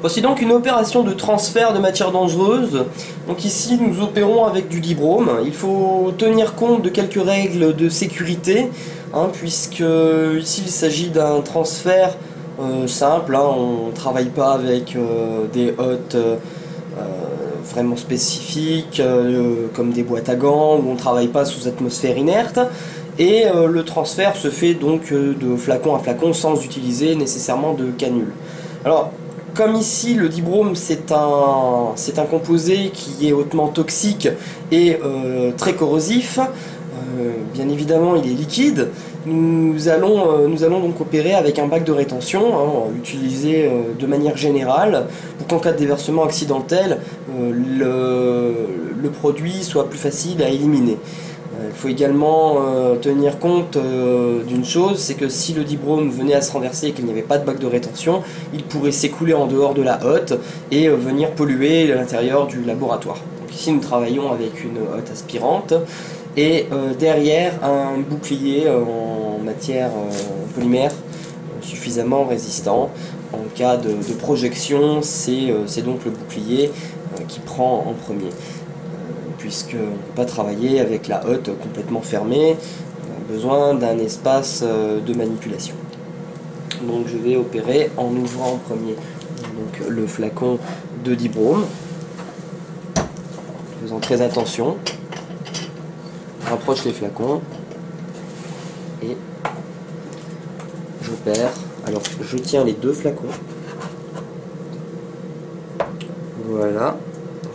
Voici donc une opération de transfert de matière dangereuse. Donc ici nous opérons avec du dibrome. Il faut tenir compte de quelques règles de sécurité, puisque ici il s'agit d'un transfert simple. On ne travaille pas avec des hottes vraiment spécifiques comme des boîtes à gants, où on ne travaille pas sous atmosphère inerte. Et le transfert se fait donc de flacon à flacon sans utiliser nécessairement de canule. Alors, comme ici le dibrome c'est un composé qui est hautement toxique et très corrosif, bien évidemment il est liquide, nous allons donc opérer avec un bac de rétention, utilisé de manière générale pour qu'en cas de déversement accidentel, le produit soit plus facile à éliminer. Il faut également tenir compte d'une chose, c'est que si le dibrome venait à se renverser et qu'il n'y avait pas de bac de rétention, il pourrait s'écouler en dehors de la hotte et venir polluer l'intérieur du laboratoire. Donc ici nous travaillons avec une hotte aspirante et derrière un bouclier en matière polymère suffisamment résistant. En cas de projection, c'est donc le bouclier qui prend en premier. Puisqu'on ne peut pas travailler avec la hotte complètement fermée, on a besoin d'un espace de manipulation. Donc je vais opérer en ouvrant en premier donc, le flacon de dibrome, en faisant très attention, je rapproche les flacons et j'opère. Alors je tiens les deux flacons, voilà.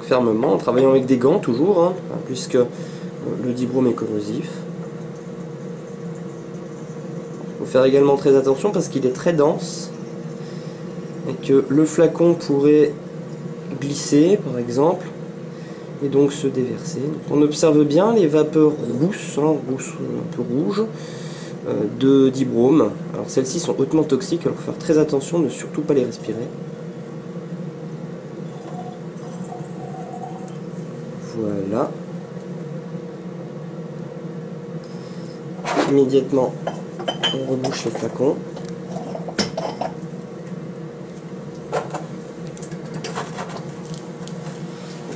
Fermement, en travaillant avec des gants toujours, puisque le dibrome est corrosif. Il faut faire également très attention parce qu'il est très dense et que le flacon pourrait glisser par exemple et donc se déverser. Donc on observe bien les vapeurs rousses, un peu rouges de dibrome. Alors celles-ci sont hautement toxiques, alors il faut faire très attention de ne surtout pas les respirer. Voilà. Immédiatement, on rebouche le flacon.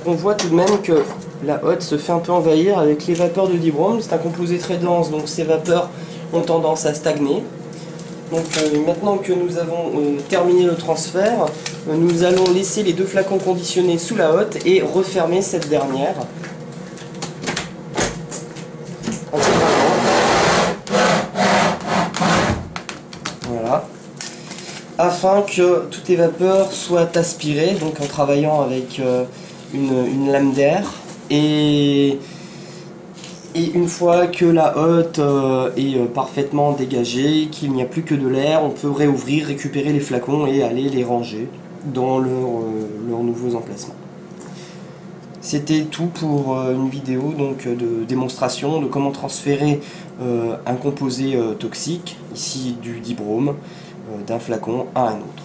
On voit tout de même que la hotte se fait un peu envahir avec les vapeurs de dibrome. C'est un composé très dense, donc ces vapeurs ont tendance à stagner. Donc maintenant que nous avons terminé le transfert, nous allons laisser les deux flacons conditionnés sous la hotte et refermer cette dernière. Voilà. Afin que toutes les vapeurs soient aspirées, donc en travaillant avec une lame d'air. Et une fois que la hotte est parfaitement dégagée, qu'il n'y a plus que de l'air, on peut réouvrir, récupérer les flacons et aller les ranger dans leurs nouveaux emplacements. C'était tout pour une vidéo donc, de démonstration de comment transférer un composé toxique, ici du dibrome, d'un flacon à un autre.